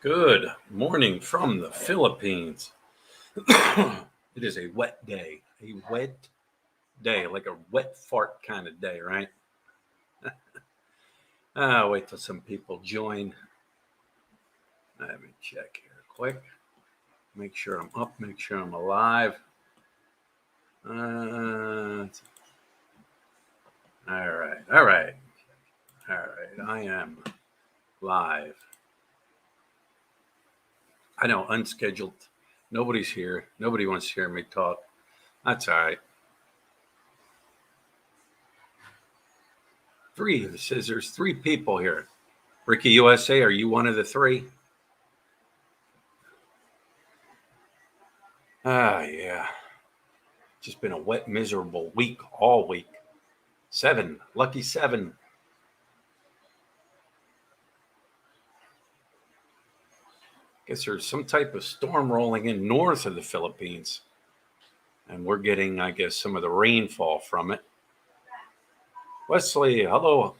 Good morning from the Philippines. It is a wet day, like a wet fart kind of day, right? Wait till some people join. Let me check here quick. Make sure I'm up, make sure I'm alive. All right. I am live. I know, unscheduled. Nobody's here. Nobody wants to hear me talk. That's all right. It says there's 3 people here. Ricky USA, are you one of the 3? Yeah. Just been a wet, miserable week, all week. 7, lucky 7. Guess there's some type of storm rolling in north of the Philippines. And we're getting, I guess, some of the rainfall from it. Wesley, hello.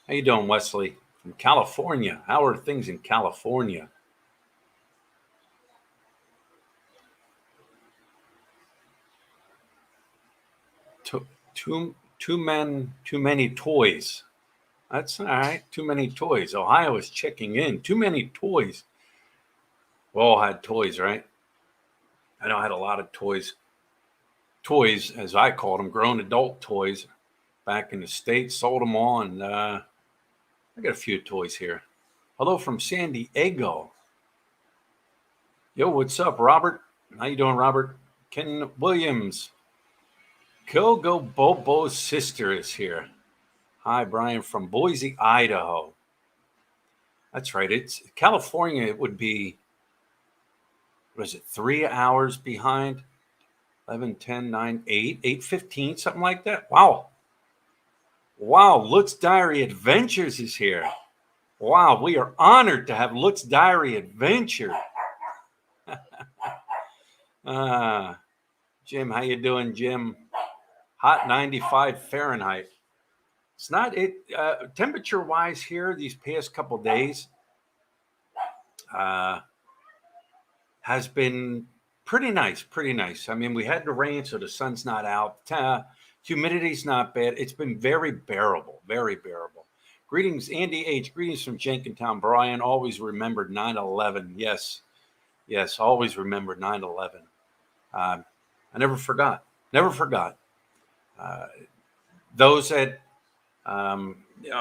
How you doing, Wesley? From California. How are things in California? Too many toys. That's all right. Too many toys. Ohio is checking in. Too many toys. We all had toys, right? I know I had a lot of toys. Toys, as I called them, grown adult toys back in the States. Sold them all, and I got a few toys here. Hello from San Diego. Yo, what's up, Robert? How you doing, Robert? Ken Williams. Kogo Bobo's sister is here. Hi, Brian from Boise, Idaho. That's right. It's California. It would be, what is it, 3 hours behind? 11, 10, 9, 8, 8:15, something like that. Wow. Lutz Diary Adventures is here. Wow, we are honored to have Lutz Diary Adventure. Jim, how you doing, Jim? Hot 95 Fahrenheit. It's not it temperature wise here these past couple days has been pretty nice. I mean, we had the rain, so the sun's not out. Humidity's not bad. It's been very bearable. Greetings, Andy H. Greetings from Jenkintown. Brian, always remembered 9/11. Yes, always remembered 9/11. I never forgot. Those that,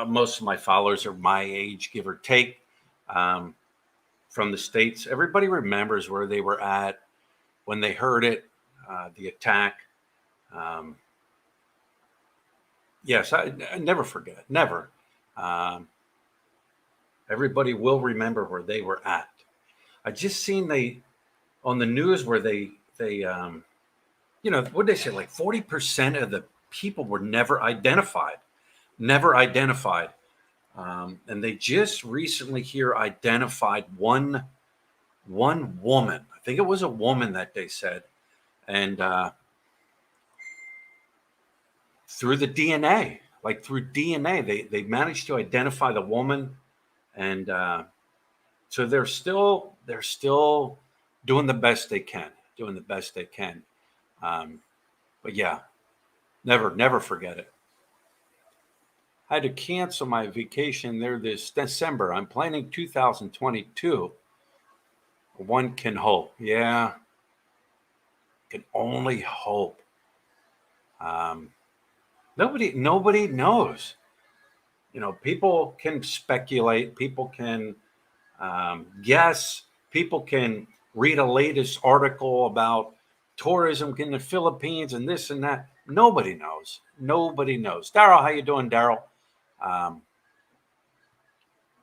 most of my followers are my age, give or take, from the States. Everybody remembers where they were at when they heard it, the attack. Yes, I never forget. Never. Everybody will remember where they were at. I just seen on the news where they what did they say? Like 40% of the people were never identified. And they just recently here identified one woman. I think it was a woman that they said, and through the DNA, they managed to identify the woman, and so they're still doing the best they can. But yeah, never forget it. I had to cancel my vacation there this December. I'm planning 2022. One can hope. Yeah, can only hope. Nobody knows. People can speculate. People can guess. People can read a latest article about tourism in the Philippines and this and that. Nobody knows. Daryl, how you doing, Daryl?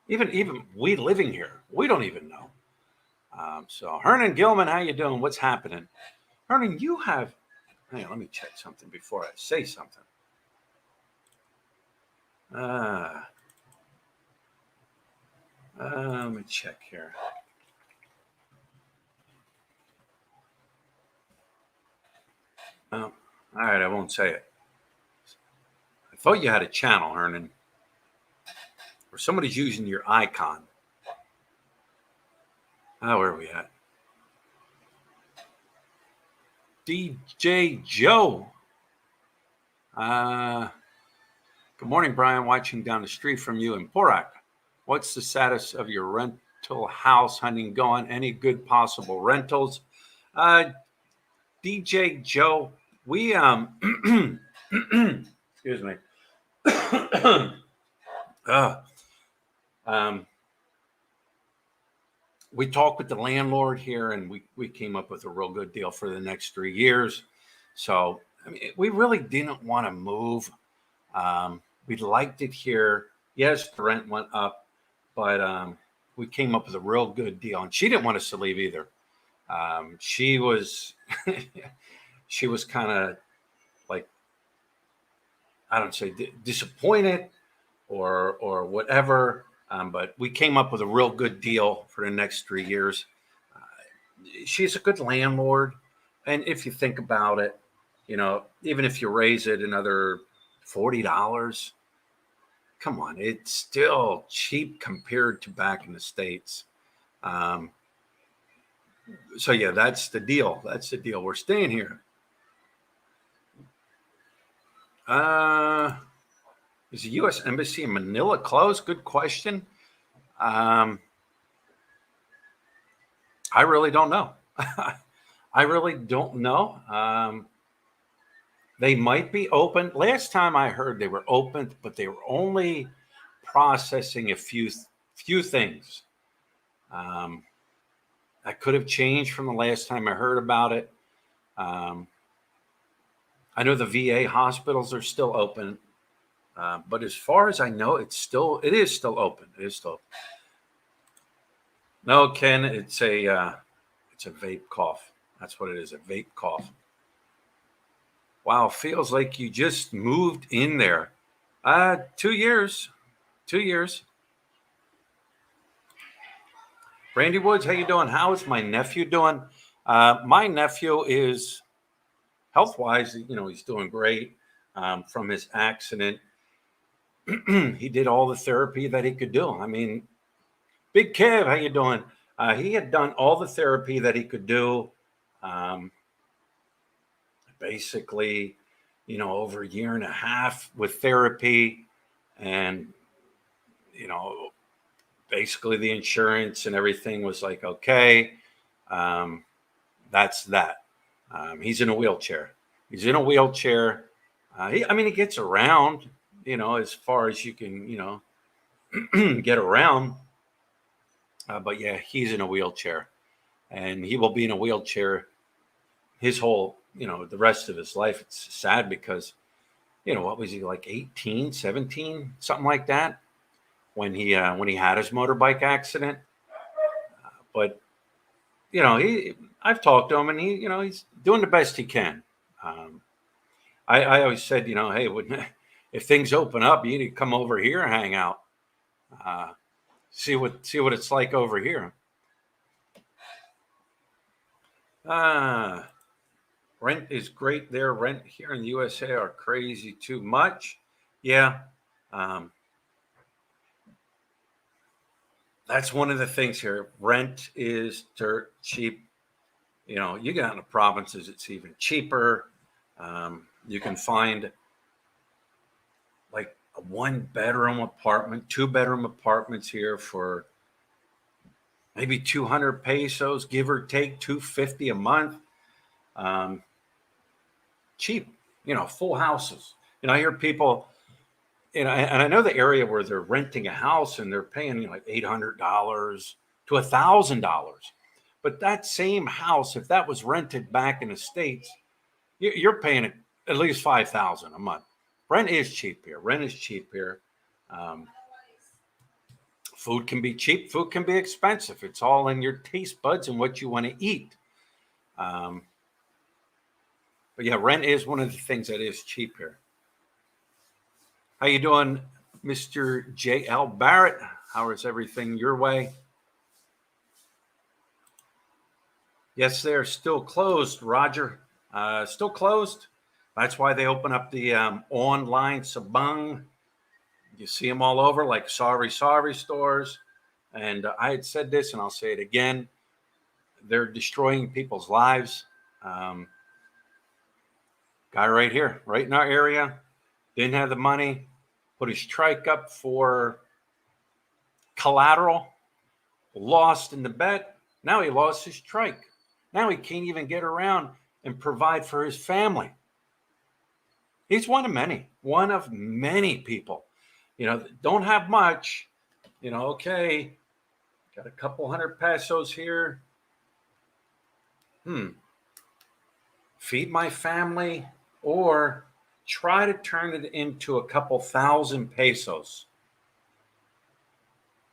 Even we living here, we don't even know. So Hernan Gilman, how you doing? What's happening? Hernan, you have, hang on, let me check something before I say something. Let me check here. Oh, all right, I won't say it. I thought you had a channel, Hernan, or somebody's using your icon. Where are we at? DJ Joe. Good morning, Brian. Watching down the street from you in Porak. What's the status of your rental house hunting going? Any good possible rentals? DJ Joe, we excuse me. uh, um, we talked with the landlord here, and we came up with a real good deal for the next 3 years. So I mean, we really didn't want to move. We liked it here. Yes, the rent went up, but we came up with a real good deal, and she didn't want us to leave either. She was she was kind of like, I don't say disappointed or whatever. But we came up with a real good deal for the next 3 years. She's a good landlord, and if you think about it, even if you raise it another $40, come on, it's still cheap compared to back in the States. Um, so yeah, that's the deal. That's the deal. We're staying here. Is the U.S. Embassy in Manila closed? Good question. Um, I really don't know. I really don't know. They might be open. Last time I heard they were open, but they were only processing a few things. Um, that could have changed from the last time I heard about it. Um, I know the VA hospitals are still open, but as far as I know, it is still open. It is still open. No, Ken, it's a vape cough. That's what it is, a vape cough. Wow, feels like you just moved in there. 2 years. 2 years. Randy Woods, how you doing? How is my nephew doing? My nephew is health-wise, he's doing great. From his accident, he did all the therapy that he could do. I mean, Big Kev, how you doing? He had done all the therapy that he could do. Um, Basically, over a year and a half with therapy, and you know, basically the insurance and everything was like, okay, um, that's that. He's in a wheelchair. He's in a wheelchair. I mean, he gets around, as far as you can, get around. But yeah, he's in a wheelchair, and he will be in a wheelchair his whole, the rest of his life. It's sad because, what was he, like 18, 17, something like that, when he had his motorbike accident. But I've talked to him, and he's doing the best he can. Um, I always said, hey, if things open up, you need to come over here and hang out, uh, see what it's like over here. Uh, Rent is great there. Rent here in the USA are crazy too much. Yeah, um, that's one of the things here. Rent is dirt cheap. You get out in the provinces, it's even cheaper. You can find like a 1 bedroom apartment, 2 bedroom apartments here for maybe 200 pesos, give or take 250 a month. Um, Cheap, full houses. I hear people, and I know the area where they're renting a house and they're paying like $800 to $1,000. But that same house, if that was rented back in the States, you're paying at least 5,000 a month. Rent is cheap here. Rent is cheap here. Um, Food can be cheap. Food can be expensive. It's all in your taste buds and what you want to eat. Um, but yeah, rent is one of the things that is cheap here. How you doing, Mr. J.L. Barrett? How is everything your way? Yes, they're still closed, Roger. Still closed. That's why they open up the online sabang. You see them all over, like sorry stores. And I had said this, and I'll say it again. they're destroying people's lives. Guy right here, right in our area, didn't have the money, put his trike up for collateral, lost in the bet. Now he lost his trike. Now he can't even get around and provide for his family. He's one of many people, don't have much, okay, got a couple hundred pesos here. Feed my family or try to turn it into a couple thousand pesos.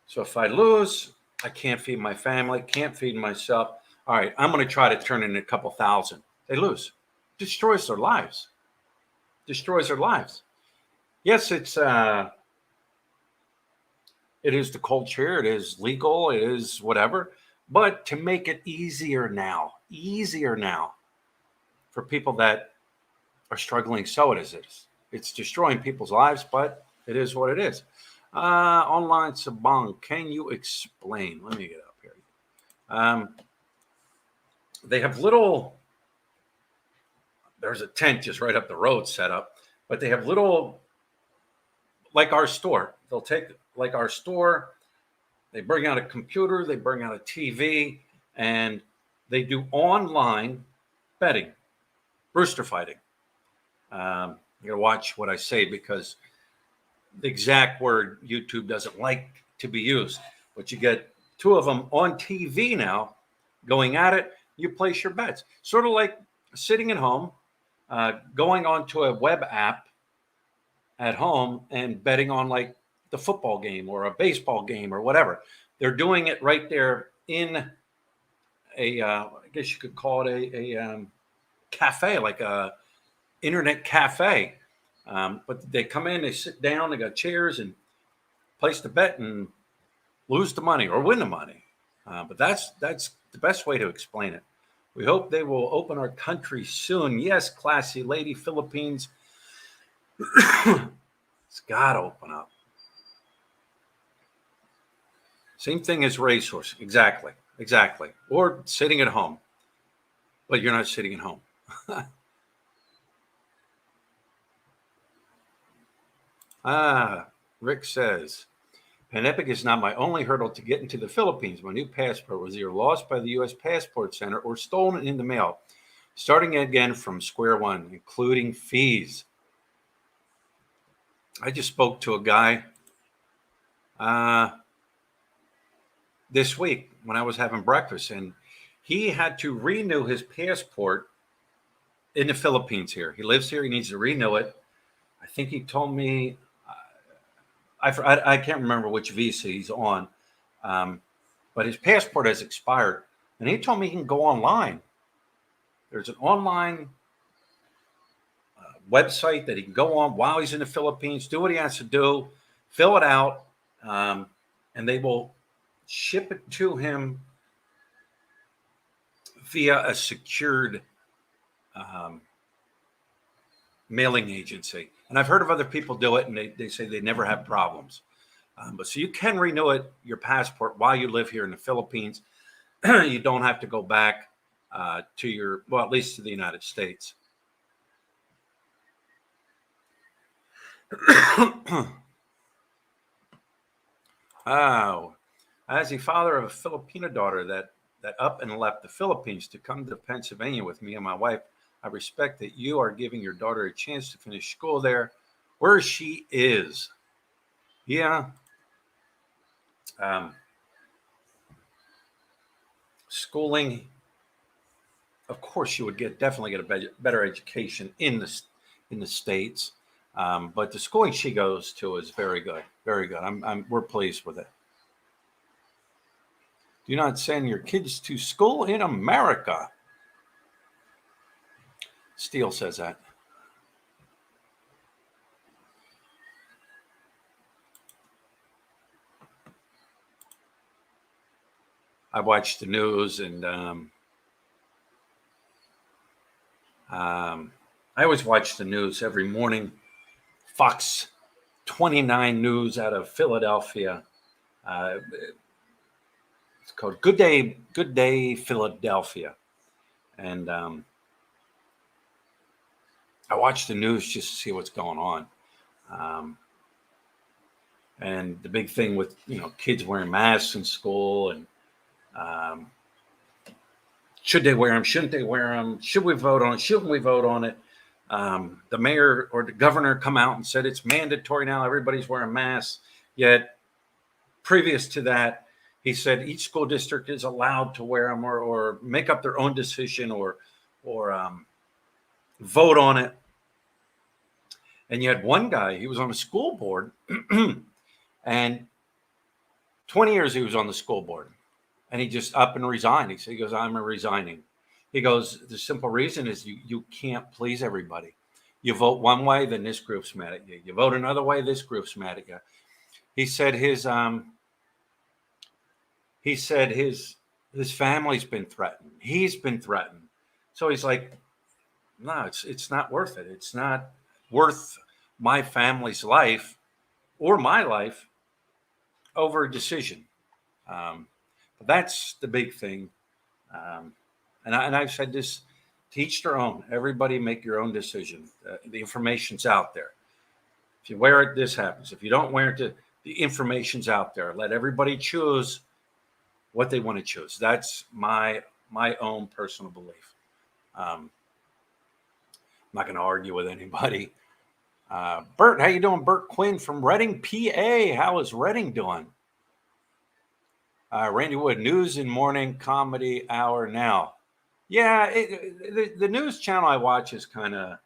So if I lose, I can't feed my family, can't feed myself. All right, I'm going to try to turn it into a couple thousand. They lose. Destroys their lives. Yes, it is the culture, it is legal, it is whatever, but to make it easier now for people that are struggling, so it is. It's destroying people's lives, but it is what it is. Online Sabang, can you explain? Let me get up here. They have there's a tent just right up the road set up, but they have little, like our store. They'll take like our store, they bring out a computer, they bring out a TV, and they do online betting, rooster fighting. You gotta watch what I say because the exact word YouTube doesn't like to be used, but you get two of them on TV now going at it. You place your bets, sort of like sitting at home, going onto a web app at home and betting on like the football game or a baseball game or whatever. They're doing it right there in I guess you could call it a cafe, like a internet cafe. But they come in, they sit down, they got chairs and place the bet and lose the money or win the money. But that's the best way to explain it. We hope they will open our country soon. Yes, classy lady, Philippines. It's got to open up. Same thing as racehorse. Exactly. Or sitting at home. But you're not sitting at home. Rick says, pandemic is not my only hurdle to get into the Philippines. My new passport was either lost by the U.S. Passport Center or stolen in the mail. Starting again from square one, including fees. I just spoke to a guy this week when I was having breakfast, and he had to renew his passport in the Philippines here. He lives here. He needs to renew it. I think he told me, I can't remember which visa he's on, but his passport has expired. And he told me he can go online. There's an online website that he can go on while he's in the Philippines, do what he has to do, fill it out, and they will ship it to him via a secured mailing agency. And I've heard of other people do it, and they say they never have problems. But so you can renew your passport while you live here in the Philippines. You don't have to go back to at least to the United States. As the father of a Filipino daughter that up and left the Philippines to come to Pennsylvania with me and my wife, I respect that you are giving your daughter a chance to finish school there where she is. Yeah. Schooling, of course, you would definitely get a better education in the States. But the schooling she goes to is very good. Very good. We're pleased with it. Do not send your kids to school in America. Steele says that. I watch the news and I always watch the news every morning. Fox 29 News out of Philadelphia. It's called Good Day, Philadelphia. And I watch the news just to see what's going on. And the big thing with, kids wearing masks in school, and should they wear them? Shouldn't they wear them? Should we vote on it? Shouldn't we vote on it? The mayor or the governor come out and said it's mandatory now. Everybody's wearing masks. Yet previous to that, he said each school district is allowed to wear them or make up their own decision or vote on it. And you had one guy, he was on a school board, and 20 years he was on the school board, and he just up and resigned. He goes, I'm resigning. He goes, the simple reason is you can't please everybody. You vote one way, then this group's mad at you. You vote another way, this group's mad at you. He said his family's been threatened. He's been threatened. So he's like, no, it's not worth it. It's not worth my family's life or my life over a decision. But that's the big thing. And I've said this, to each their own. Everybody make your own decision. The information's out there. If you wear it, this happens. If you don't wear it, the information's out there. Let everybody choose what they want to choose. That's my own personal belief. I'm not going to argue with anybody. Bert, how you doing? Bert Quinn from Reading, PA. How is Reading doing? Randy Wood, news and morning comedy hour now. Yeah, the news channel I watch is kind of,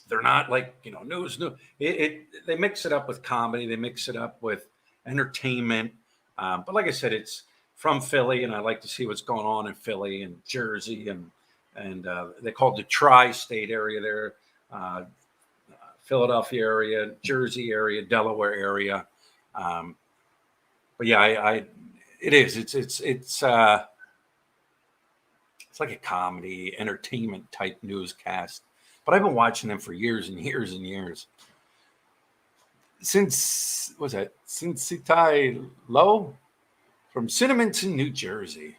they're not like, news. They mix it up with comedy. They mix it up with entertainment. But like I said, it's from Philly, and I like to see what's going on in Philly and Jersey, and they call it the tri-state area there, Philadelphia area, Jersey area, Delaware area. But yeah, it is. It's like a comedy, entertainment type newscast. But I've been watching them for years and years and years. Since Iloilo, from Cinnaminson, New Jersey.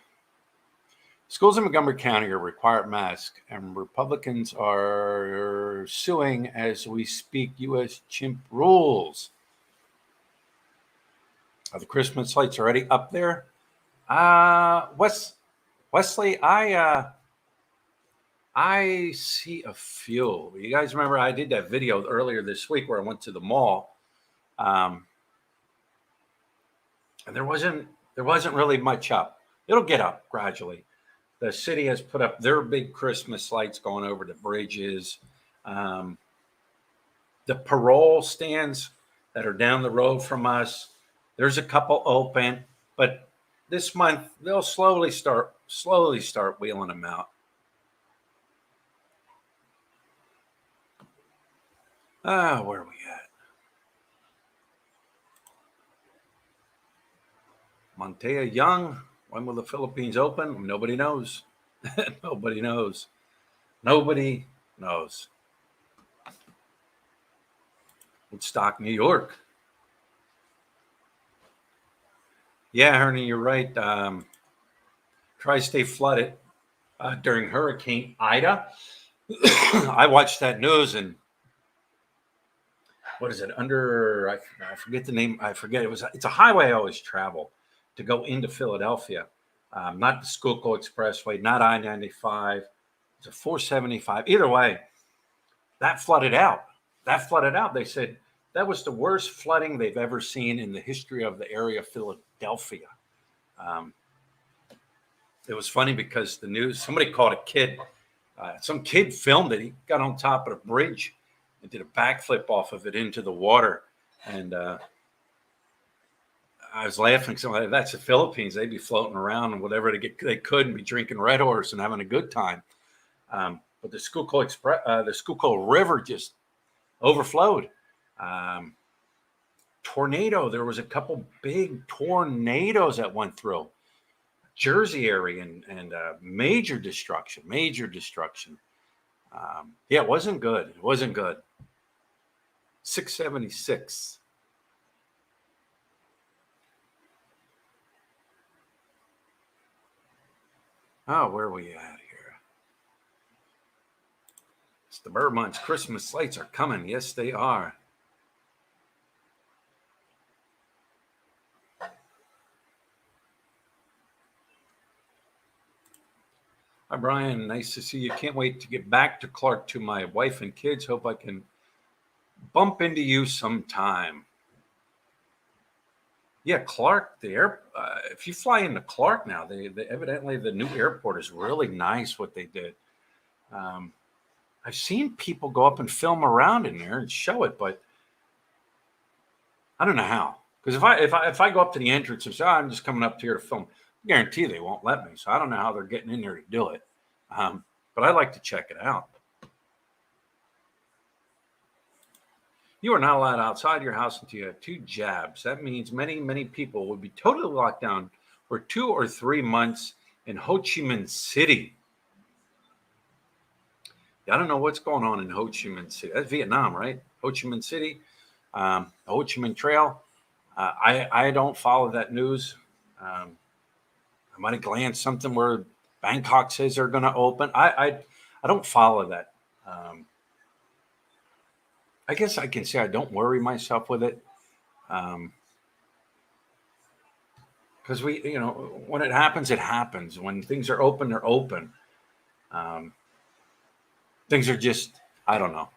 Schools in Montgomery County are required masks, and Republicans are suing as we speak U.S. chimp rules. Are the Christmas lights already up there? Wesley, I see a few. You guys remember I did that video earlier this week where I went to the mall, and there wasn't really much up. It'll get up gradually. The city has put up their big Christmas lights going over the bridges. The parole stands that are down the road from us, there's a couple open, but this month they'll slowly start wheeling them out. Where are we at? Montea Young, when will the Philippines open? Nobody knows. Nobody knows. Nobody knows. Woodstock, New York. Yeah, Ernie, you're right. Tri-state flooded during Hurricane Ida. I watched that news, and what is it? I forget the name. I forget. It's a highway I always travel to go into Philadelphia. Not the Schuylkill Expressway, not I-95. It's a 475. Either way, that flooded out. They said that was the worst flooding they've ever seen in the history of the area of Philadelphia. It was funny because the news, somebody caught a kid. Some kid filmed it. He got on top of the bridge and did a backflip off of it into the water. And I was laughing. So that's the Philippines. They'd be floating around and whatever they could and be drinking Red Horse and having a good time. But the Schuylkill River just overflowed. Tornado. There was a couple big tornadoes that went through Jersey area and major destruction. Yeah, it wasn't good. 676. Oh, where are we at here? It's the bird months. Christmas lights are coming. Yes, they are. Hi, Brian. Nice to see you. Can't wait to get back to Clark to my wife and kids. Hope I can bump into you sometime. Yeah, Clark, if you fly into Clark now, they evidently the new airport is really nice. What they did, um, I've seen people go up and film around in there and show it, but I don't know how. Because if I go up to the entrance and say, oh, I'm just coming up here to film, I guarantee they won't let me. So I don't know how they're getting in there to do it. But I'd like to check it out. You are not allowed outside your house until you have 2 jabs. That means many people would be totally locked down for 2 or 3 months in Ho Chi Minh City. I don't know what's going on in Ho Chi Minh City. That's Vietnam, right? Ho Chi Minh City, Ho Chi Minh Trail. I don't follow that news. I might have glanced something where Bangkok says they're going to open. I don't follow that. I guess I can say I don't worry myself with it. Because when it happens, it happens. When things are open, they're open. Um, things are just, I don't know.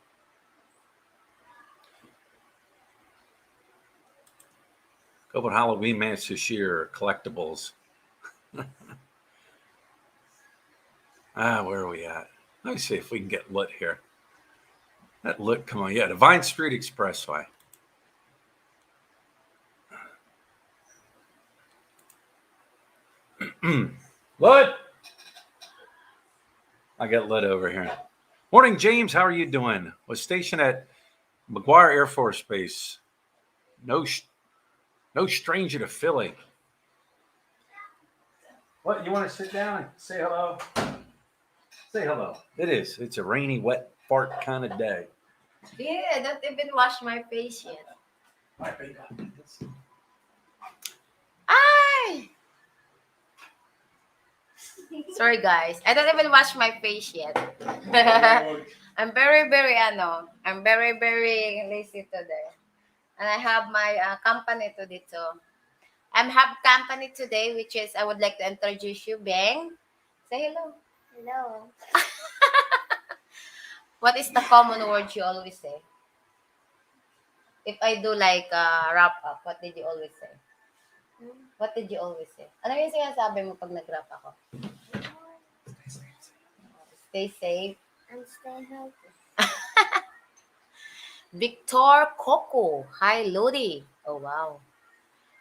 Go about Halloween masks this year, collectibles. Where are we at? Let me see if we can get lit here. That lit, come on, yeah, the Vine Street Expressway. Lit. I got lit over here. Morning, James. How are you doing? Was stationed at McGuire Air Force Base. No stranger to Philly. What? You want to sit down and say hello? Say hello. It is. It's a rainy, wet fart kind of day. Yeah, I don't even wash my face yet. Ay! Sorry guys, I don't even wash my face yet. I'm very lazy today. And I have my company today too. I have company today, which is I would like to introduce you, Beng. Say hello. Hello. What is the common word you always say? If I do like wrap up, what did you always say? What did you always say? Ano yung sinasabi mo pag nag-wrap ako? Stay safe. And stay healthy. Victor Coco. Hi, Lodi. Oh, wow.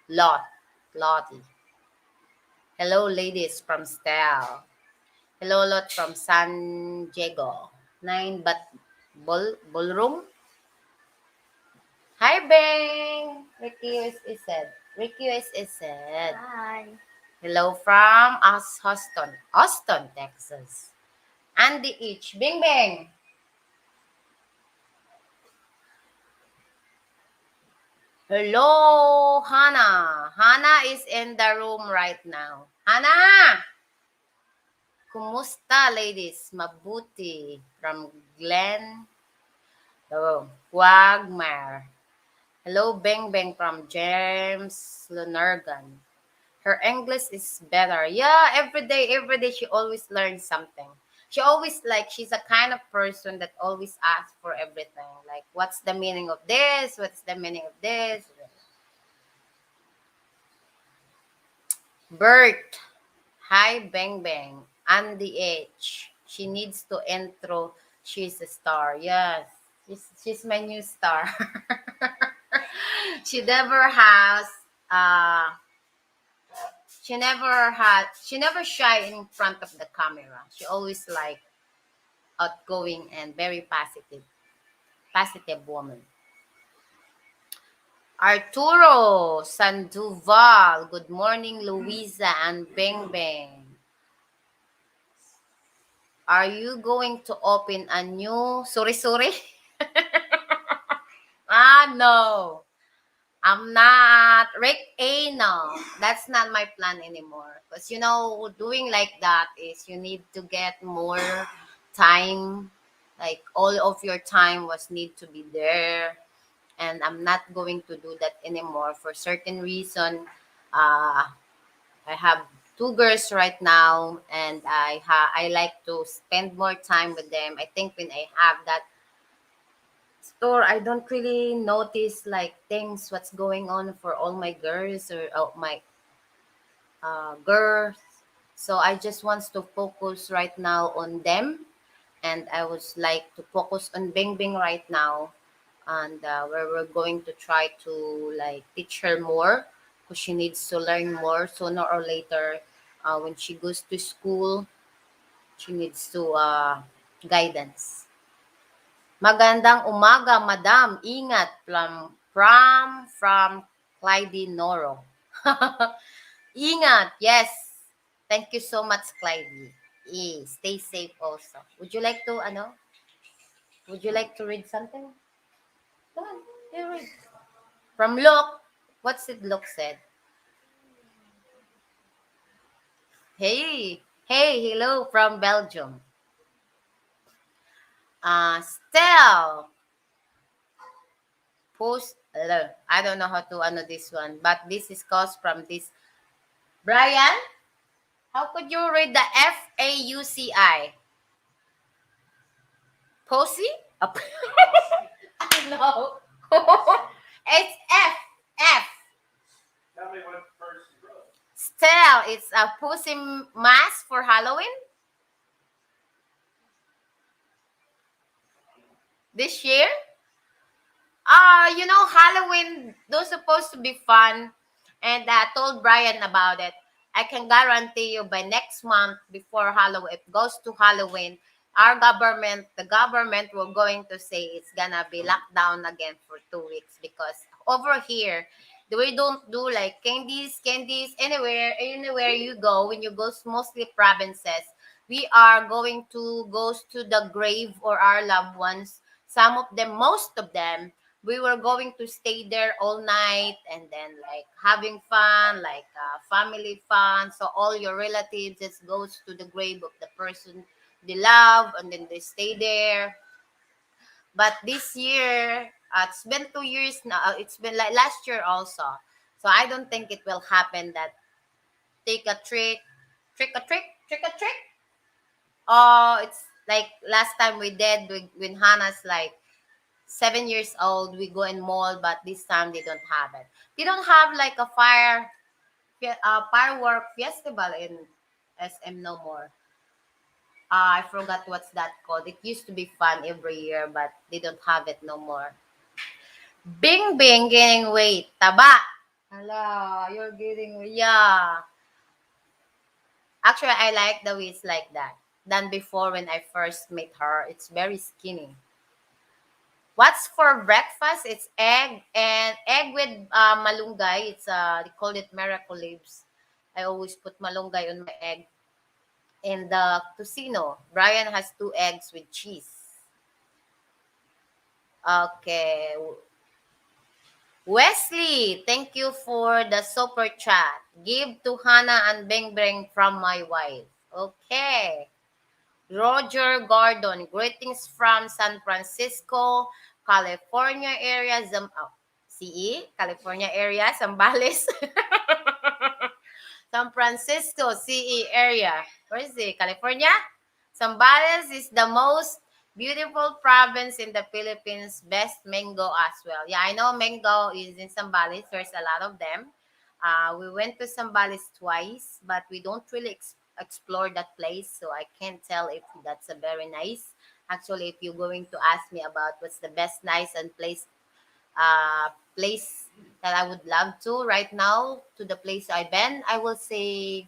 Lottie. Hello, ladies from Stel. Hello, Lot from San Diego. 9 but ballroom. Hi, Beng. Ricky is said. Hi. Hello from Austin, Texas. Andy H. Bing Bang. Hello, Hannah. Hannah is in the room right now. Hannah! Kumusta, ladies? Mabuti. From Glenn Wagmar. Hello, Beng Beng from James Lonergan. Her English is better. Yeah, every day she always learns something. She's a kind of person that always asks for everything. Like, what's the meaning of this? What's the meaning of this? Bert. Hi, Beng Beng. Andy H. She needs to intro. She's a star. Yes. She's my new star. She never has she never shy in front of the camera. She always like outgoing and very positive woman. Arturo Sandoval. Good morning, Louisa and Beng Beng. Are you going to open a new suri? No. I'm not Rick A. No, that's not my plan anymore. Because doing like that is you need to get more time. Like all of your time was need to be there, and I'm not going to do that anymore for certain reason. Uh, I have two girls right now, and I like to spend more time with them. I think when I have that store, I don't really notice like things what's going on for all my girls or my girls. So I just wants to focus right now on them, and I would like to focus on Bing Bing right now, and where we're going to try to like teach her more because she needs to learn more sooner or later. When she goes to school, she needs to guidance. Magandang umaga, madam. Ingat from Clyde Noro. Ingat, yes. Thank you so much, Clyde. Stay safe also. Would you like to read something? Come on, you read. From Luke, what's it Luke said? Hello from Belgium. Stell, post, I don't know how to ano this one, but this is caused from this. Brian, how could you read the F-A-U-C-I? Posy? I know. It's F. F. Tell me what first you wrote. Stell, it's a pussy mask for Halloween this year. Halloween, those supposed to be fun. And I told Brian about it. I can guarantee you by next month before Halloween, if it goes to Halloween, the government will going to say it's gonna be locked down again for 2 weeks because over here, we don't do like candies anywhere you go. When you go mostly provinces, we are going to goes to the grave or our loved ones. Some of them, most of them, we were going to stay there all night and then like having fun, like family fun. So all your relatives just goes to the grave of the person they love and then they stay there. But this year, it's been 2 years now. It's been like last year also. So I don't think it will happen that take a trick a trick. Oh, it's like last time we did when Hannah's like 7 years old, we go in mall, but this time they don't have it. They don't have like a firework festival in SM no more. I forgot what's that called. It used to be fun every year, but they don't have it no more. Bing Bing gaining weight. Taba. Hello, you're getting yeah. Actually, I like the way it's like that. Than before when I first met her. It's very skinny. What's for breakfast? It's egg with malunggay. They call it miracle leaves. I always put malunggay on my egg. And the tocino. Brian has 2 eggs with cheese. Okay. Wesley, thank you for the super chat. Give to Hannah and Beng Beng from my wife. Okay. Roger Gordon, greetings from San Francisco, California area. CE, California area, Zambales. San Francisco, CE area. Where is it? California? Zambales is the most beautiful province in the Philippines. Best mango as well. Yeah, I know mango is in Zambales. There's a lot of them. We went to Zambales twice, but we don't really explore that place, so I can't tell if that's a very nice. Actually, if you're going to ask me about what's the best nice and place that I would love to right now to the place I've been, I will say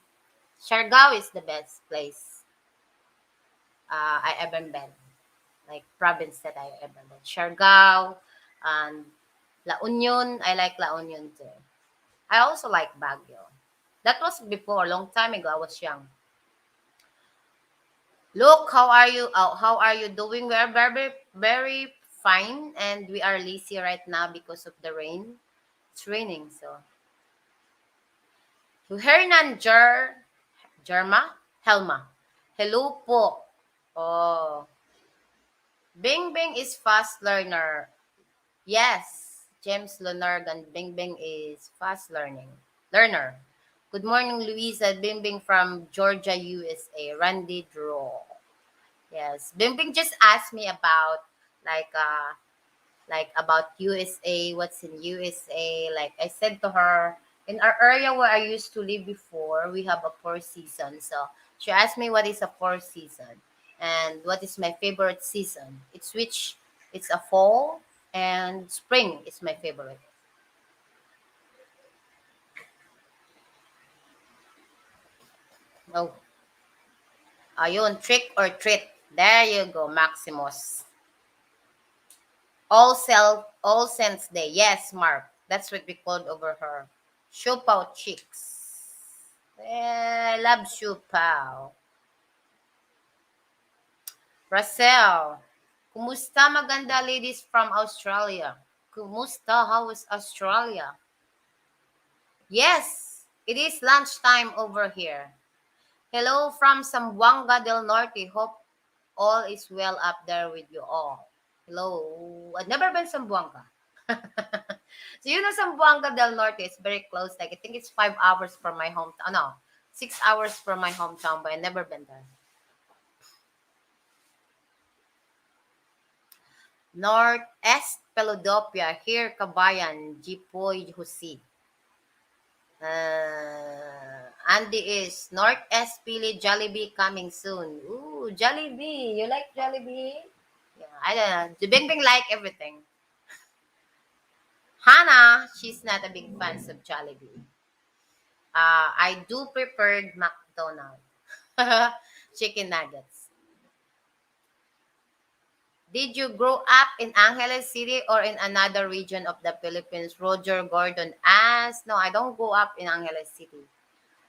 Siargao is the best place I ever been. Like province that I ever been. Siargao and La Union. I like La Union too. I also like Baguio. That was before, a long time ago. I was young. Look, how are you? How are you doing? We are very, very fine, and we are lazy right now because of the rain. It's raining, so. To Hernan Jerma? Helma. Hello po. Oh. Bing Bing is fast learner. Yes. James Lonergan. Bing Bing is fast learner. Good morning, Louisa. Bing Bing from Georgia, USA. Randy Draw. Yes. Bing Bing just asked me about like uh about USA, what's in USA. Like I said to her, in our area where I used to live before, we have a four season. So she asked me what is a four season and what is my favorite season. It's a fall and spring is my favorite. Oh, ayun, trick or treat. There you go, Maximus. All Saints Day. Yes, Mark. That's what we called over her. Siopaw chicks. I love siopaw. Russell. Kumusta maganda ladies from Australia? Kumusta? How is Australia? Yes, it is lunchtime over here. Hello from Zamboanga del Norte. Hope all is well up there with you all. Hello. I've never been Zamboanga. So you know Zamboanga del Norte is very close. Like I think it's 5 hours from my hometown. No, 6 hours from my hometown, but I've never been there. Northeast Pelodopia, here Kabayan, Jipoy Husi. Andy is Northeast Pili Jollibee coming soon. Ooh, Jollibee. You like Jollibee? Yeah, I don't know. The Bing Bing like everything. Hannah, she's not a big fan of Jollibee. I do prefer McDonald's. Chicken nuggets. Did you grow up in Angeles City or in another region of the Philippines? Roger Gordon asked. No, I don't grow up in Angeles City.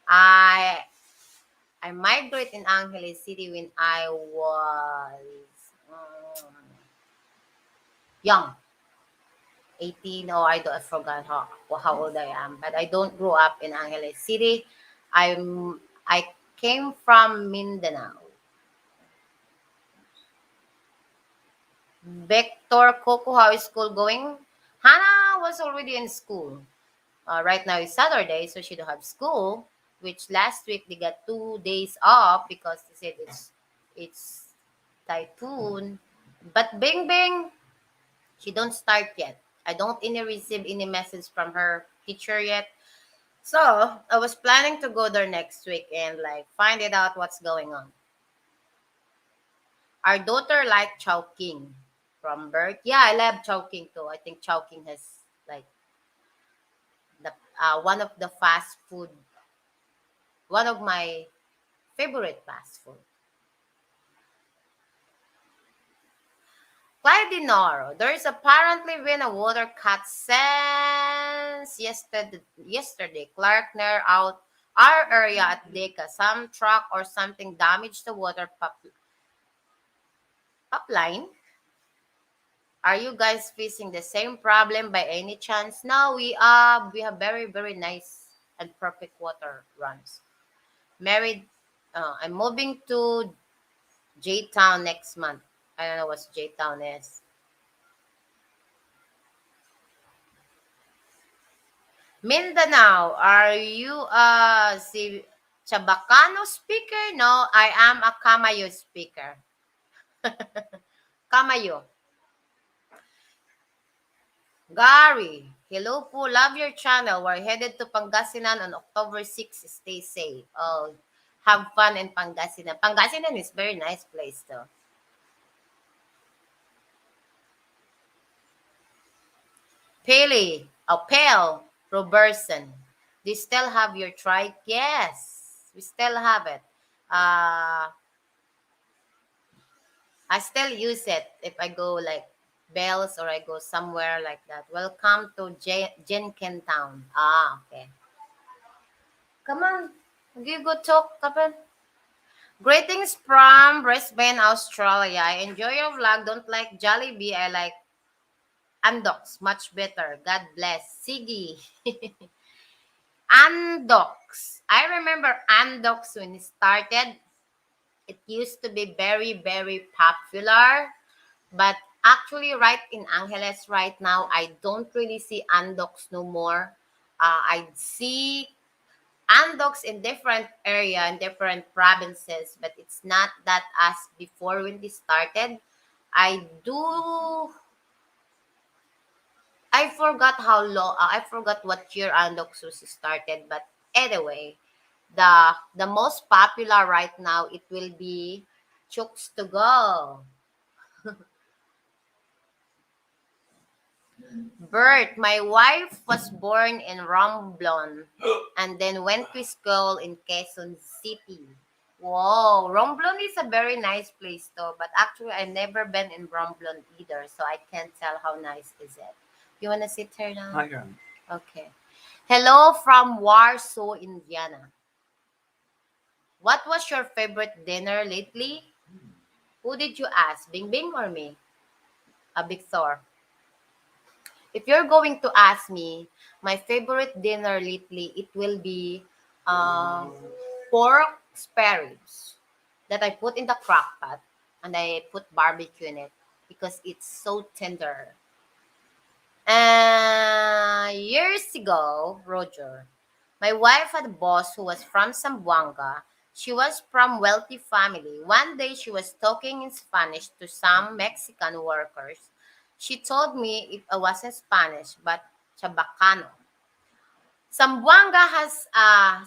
I I migrated in Angeles City when I was young, 18 or I forgot how old I am, but I don't grow up in Angeles City. I came from Mindanao. Vector Coco, how is school going? Hannah was already in school. Right now is Saturday, so she don't have school. Which last week they got 2 days off because they said it's typhoon. But Bing Bing, she don't start yet. I don't any receive any message from her teacher yet. So I was planning to go there next week and like find it out what's going on. Our daughter liked Chowking from birth. Yeah, I love Chowking too. I think Chowking has like the one of the fast food, one of my favorite fast food. Clyde there is apparently been a water cut since yesterday. Clarkner out our area at Deca. Some truck or something damaged the water upline. Are you guys facing the same problem by any chance? No, we have very very nice and perfect water runs. Married, I'm moving to J Town next month. I don't know what J Town is. Mindanao, are you a Chabacano speaker? No, I am a Kamayo speaker. Kamayo. Gary, hello po. Love your channel. We're headed to Pangasinan on October 6th. Stay safe. Oh, have fun in Pangasinan. Pangasinan is very nice place though. Pale, Robertson. Do you still have your trike? Yes, we still have it. I still use it if I go like Bells or I go somewhere like that. Welcome to Jenkin Town. Ah, okay. Come on. You go talk, Kapel. Greetings from Brisbane, Australia. I enjoy your vlog. Don't like Jollibee. I like Andox, much better. God bless. Sige. Andox. I remember Andox when it started. It used to be very, very popular. But actually, right in Angeles right now, I don't really see Andox no more. I see Andox in different area in different provinces, but it's not that as before when they started. I do. I forgot how long. I forgot what year Andox was started, but anyway, the most popular right now it will be Chooks to Go. Bert, my wife was born in Romblon and then went to school in Quezon City. Whoa, Romblon is a very nice place though, but actually I've never been in Romblon either, so I can't tell how nice is it. You wanna sit here now? I got it. Okay. Hello from Warsaw, Indiana. What was your favorite dinner lately? Who did you ask, Bing Bing or me? A Victor. If you're going to ask me, my favorite dinner lately, it will be uh, pork spare ribs that I put in the crock pot and I put barbecue in it because it's so tender. Years ago, Roger, my wife had a boss who was from Zamboanga. She was from wealthy family. One day she was talking in Spanish to some Mexican workers. She told me it wasn't Spanish, but Chabacano. Zamboanga has a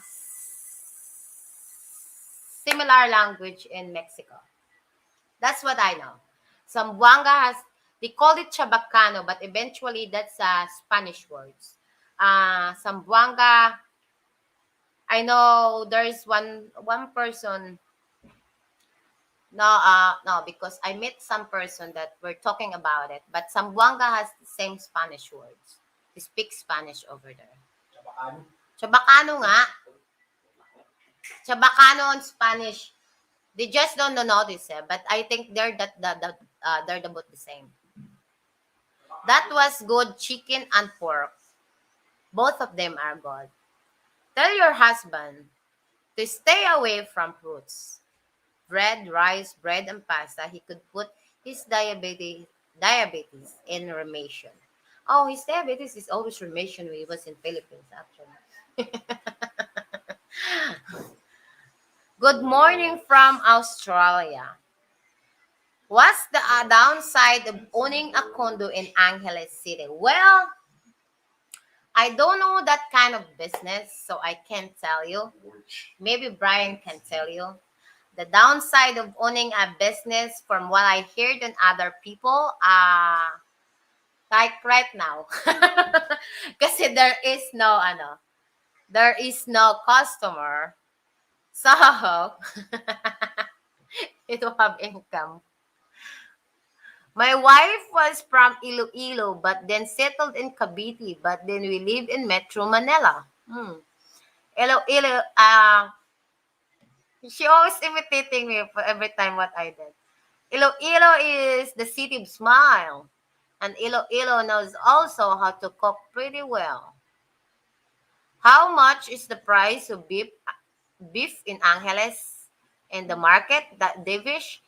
similar language in Mexico. That's what I know. Zamboanga has, they call it Chabacano, but eventually that's Spanish words. Zamboanga, I know there's one person. No, because I met some person that we're talking about it. But Zamboanga has the same Spanish words. They speak Spanish over there. Chabacano nga. Chabacano in Spanish. They just don't notice it, but I think they're about the same. That was good chicken and pork. Both of them are good. Tell your husband to stay away from fruits. Bread, rice, bread, and pasta. He could put his diabetes in remission. Oh, his diabetes is always remission when he was in Philippines, actually. Good morning from Australia. What's the downside of owning a condo in Angeles City? Well, I don't know that kind of business, so I can't tell you. Maybe Brian can tell you. The downside of owning a business, from what I heard in other people, like right now, kasi there is no customer, so it will have income. My wife was from Iloilo, but then settled in Cavite, but then we live in Metro Manila. Iloilo, she always imitating me for every time what I did. Iloilo is the city of smile, and Iloilo knows also how to cook pretty well. How much is the price of beef in Angeles in the market? That divish?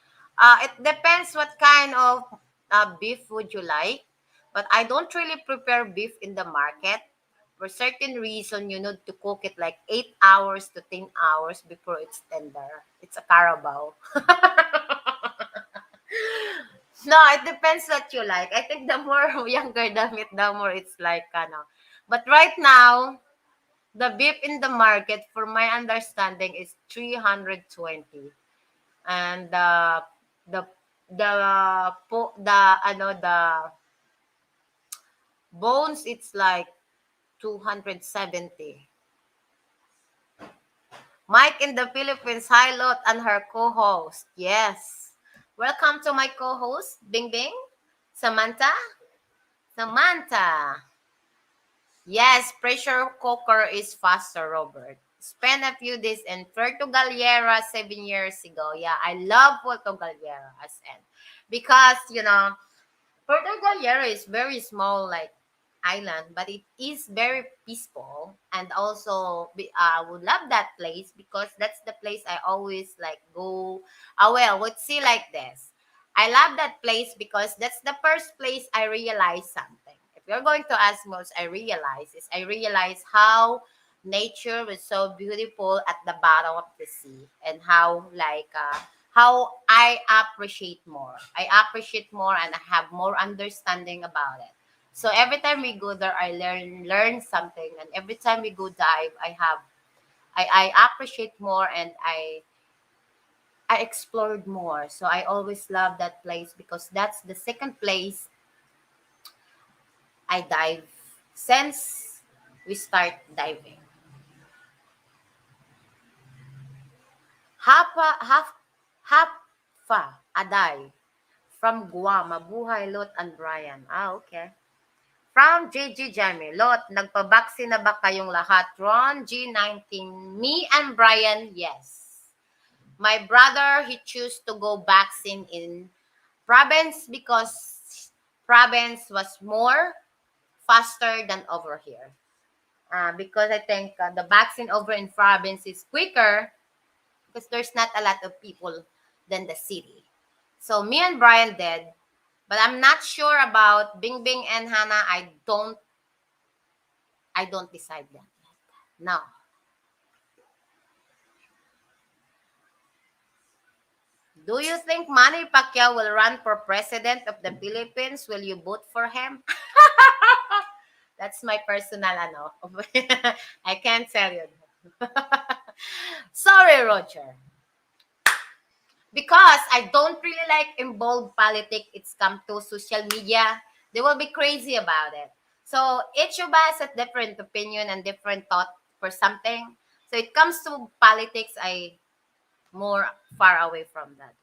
It depends what kind of beef would you like. But I don't really prepare beef in the market. For certain reason, you need to cook it like 8 hours to 10 hours before it's tender. It's a carabao. No, it depends what you like. I think the more younger the meat, the more it's like, But right now, the beef in the market, for my understanding, is 320, and the the bones, it's like 270. Mike in the Philippines, hi Lot and her co-host. Yes. Welcome to my co-host, Bing Bing. Samantha. Samantha. Yes, pressure cooker is faster, Robert. Spent a few days in Puerto Galera 7 years ago. Yeah, I love Puerto Galera as in. Because, Puerto Galera is very small, like island, but it is very peaceful. And also, I would love that place because that's the place I always like go. Well, let's see like this. I love that place because that's the first place I realized something. If you're going to ask me what I realize how nature was so beautiful at the bottom of the sea and how I appreciate more. I appreciate more and I have more understanding about it. So every time we go there, I learn something, and every time we go dive, I appreciate more and I explored more. So I always love that place because that's the second place I dive since we start diving. Half fa Aday from Guam, Mabuhay, Lot and Brian. Okay. From JG Jamie, Lot, nagpabaksin na ba kayong lahat? Ron, G19, me and Brian, yes. My brother, he chose to go vaccine in province because province was more faster than over here. Because I think the vaccine over in province is quicker because there's not a lot of people than the city. So me and Brian did, but I'm not sure about Bing Bing and Hannah. I don't decide that. No. Do you think Manny Pacquiao will run for president of the Philippines? Will you vote for him? That's my personal ano. I can't tell you. Sorry, Roger. Because I don't really like involved politics. It's come to social media. They will be crazy about it. So each of us has different opinion and different thought for something. So it comes to politics, I more far away from that.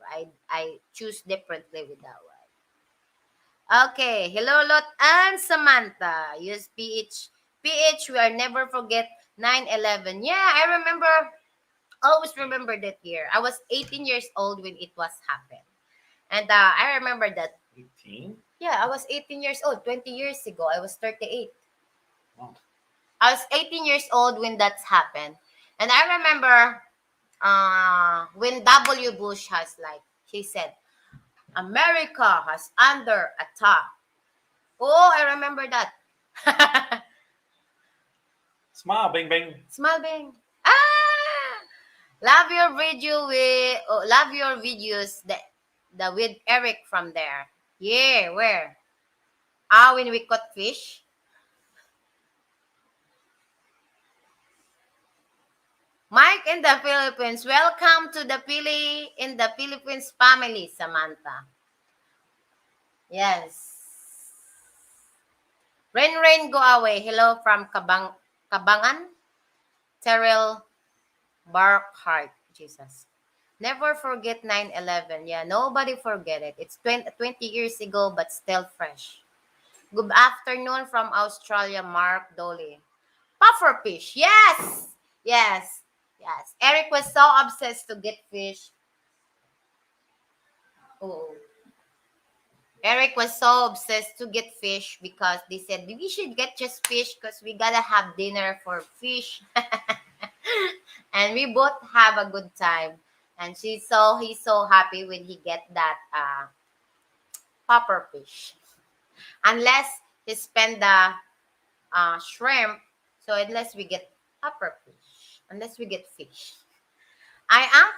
I choose differently with that one. Okay, hello Lot and Samantha. Use PH. PH, we are never forget 9/11. Yeah, I remember. Always remember that year. I was 18 years old when it was happened. And I remember that. 18? Yeah, I was 18 years old. 20 years ago, I was 38. Wow. I was 18 years old when that's happened. And I remember when W. Bush has he said, America has under attack. Oh, I remember that. Smile, Bing Bing. Smile, Bing. Ah! Love your videos the with Eric from there. Yeah, where? When we caught fish. Mike in the Philippines. Welcome to the in the Philippines family, Samantha. Yes. Rain, go away. Hello from Kabangan. Terrell Barkhart. Jesus. Never forget 9/11. Yeah, nobody forget it. It's 20 years ago, but still fresh. Good afternoon from Australia, Mark Dolly. Pufferfish. Yes. Yes. Yes. Eric was so obsessed to get fish. Oh. Eric was so obsessed to get fish because they said we should get just fish because we gotta have dinner for fish. And we both have a good time. And he's so happy when he get that pufferfish. Unless he spend the shrimp, so unless we get pufferfish, unless we get fish. I am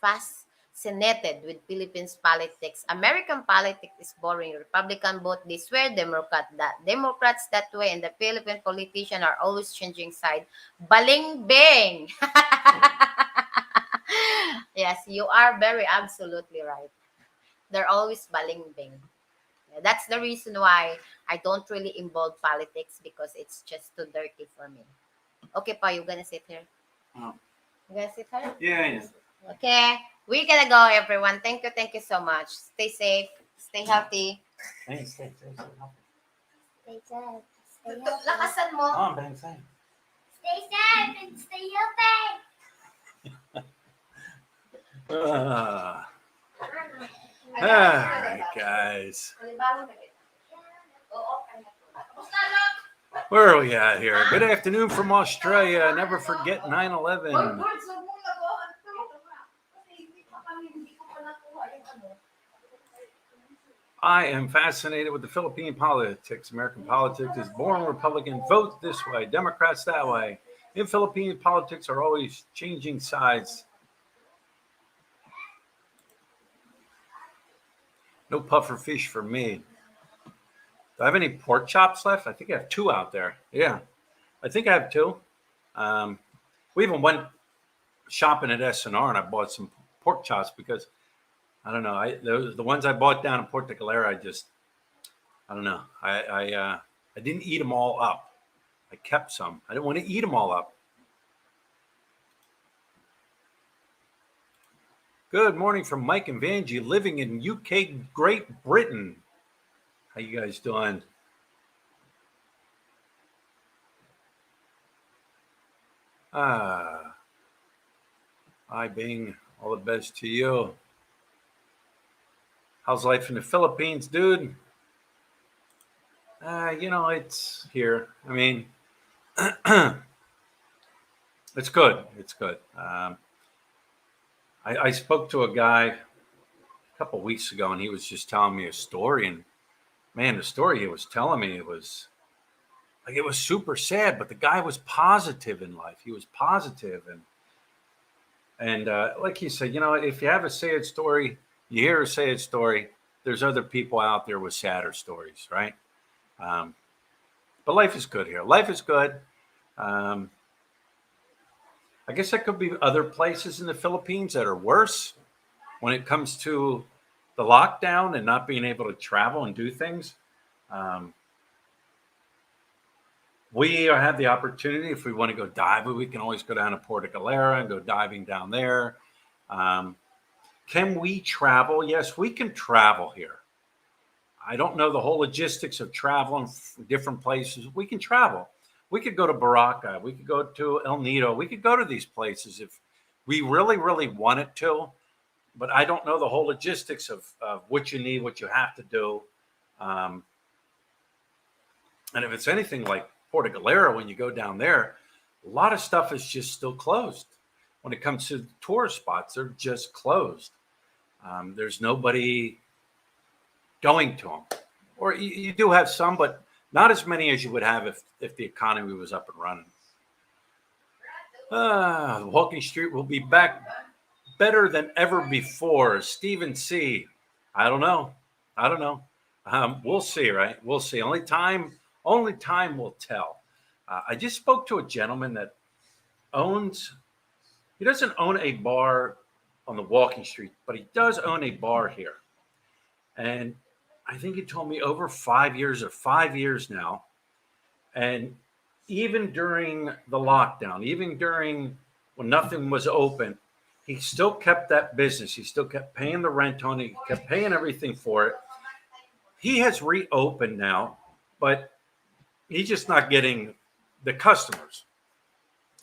fascinated with Philippines politics. American politics is boring. Republican vote this way, Democrats that way, and the Philippine politicians are always changing side. Baling bing. Yes, you are very absolutely right. They're always baling bing. Yeah, that's the reason why I don't really involve politics because it's just too dirty for me. Okay, Pa, you gonna sit here? Oh. You gonna sit here? Yeah. Okay, we gotta go, everyone. Thank you so much. Stay safe, stay healthy. Thanks. Stay safe. Stay Lakasan mo. Oh, thanks. Stay safe and stay healthy. Ah. Ayan, Okay. guys. Where are we at here? Good afternoon from Australia. Never forget 9/11. I am fascinated with the Philippine politics. American politics is born Republican, vote this way, Democrats that way. In Philippine politics are always changing sides. No puffer fish for me. Do I have any pork chops left? I think I have 2 out there. Yeah, I think I have 2. We even went shopping at S&R and I bought some pork chops because I don't know. The ones I bought down in Puerto Galera, I don't know. I didn't eat them all up. I kept some. I didn't want to eat them all up. Good morning from Mike and Vanjie, living in UK, Great Britain. How you guys doing? Hi, Bing. All the best to you. How's life in the Philippines, dude? It's here. I mean, it's good. It's good. I spoke to a guy a couple of weeks ago, and he was just telling me a story. And man, the story he was telling me, it was super sad. But the guy was positive in life. He was positive, and like he said, if you have a sad story, you hear a sad story, there's other people out there with sadder stories, right? But life is good here. Life is good. I guess there could be other places in the Philippines that are worse when it comes to the lockdown and not being able to travel and do things. We have the opportunity, if we want to go diving, we can always go down to Puerto Galera and go diving down there. Can we travel? Yes, we can travel here. I don't know the whole logistics of traveling from different places. We can travel. We could go to Baraka. We could go to El Nido. We could go to these places if we really, really wanted to. But I don't know the whole logistics of what you need, what you have to do. And if it's anything like Puerto Galera, when you go down there, a lot of stuff is just still closed. When it comes to tourist spots, they're just closed. There's nobody going to them. Or you do have some, but not as many as you would have if the economy was up and running. Walking Street will be back better than ever before. Stephen C. I don't know. We'll see, right? We'll see. Only time will tell. I just spoke to a gentleman that he doesn't own a bar on the Walking Street, but he does own a bar here. And I think he told me over 5 years now. And even during the lockdown, even during when nothing was open, he still kept that business. He still kept paying the rent on it. He kept paying everything for it. He has reopened now, but he's just not getting the customers.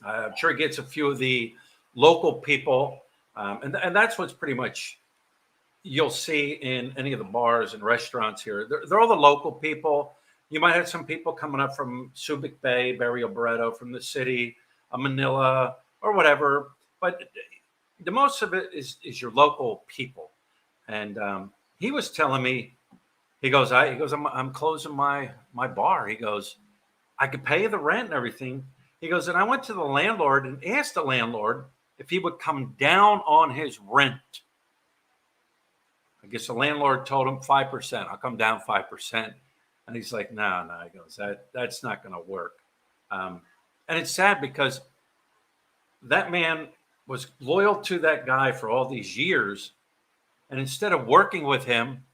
I'm sure he gets a few of the local people. And that's what's pretty much you'll see in any of the bars and restaurants here. They're all the local people. You might have some people coming up from Subic Bay, Barrio Barreto, from the city, Manila, or whatever. But the most of it is your local people. And he was telling me, I'm closing my bar. He goes, I could pay the rent and everything. He goes, and I went to the landlord and asked the landlord if he would come down on his rent. I guess the landlord told him 5%. I'll come down 5%. And he's like, no. He goes, that's not going to work. And it's sad because that man was loyal to that guy for all these years. And instead of working with him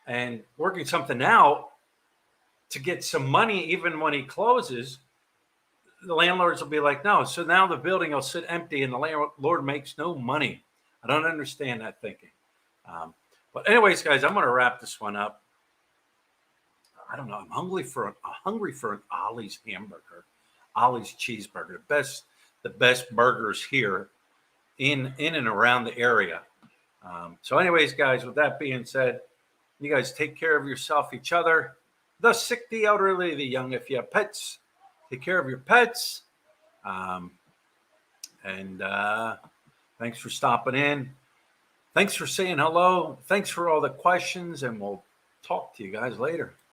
and working something out to get some money, even when he closes, the landlords will be like, no. So now the building will sit empty and the landlord makes no money. I don't understand that thinking. But anyways, guys, I'm going to wrap this one up. I don't know. I'm hungry for an Ollie's hamburger, Ollie's cheeseburger, the best burgers here in and around the area. So anyways, guys, with that being said, You guys take care of yourself, each other, the sick, the elderly, the young. If you have pets, take care of your pets. And thanks for stopping in. Thanks for saying hello. Thanks for all the questions, and we'll talk to you guys later.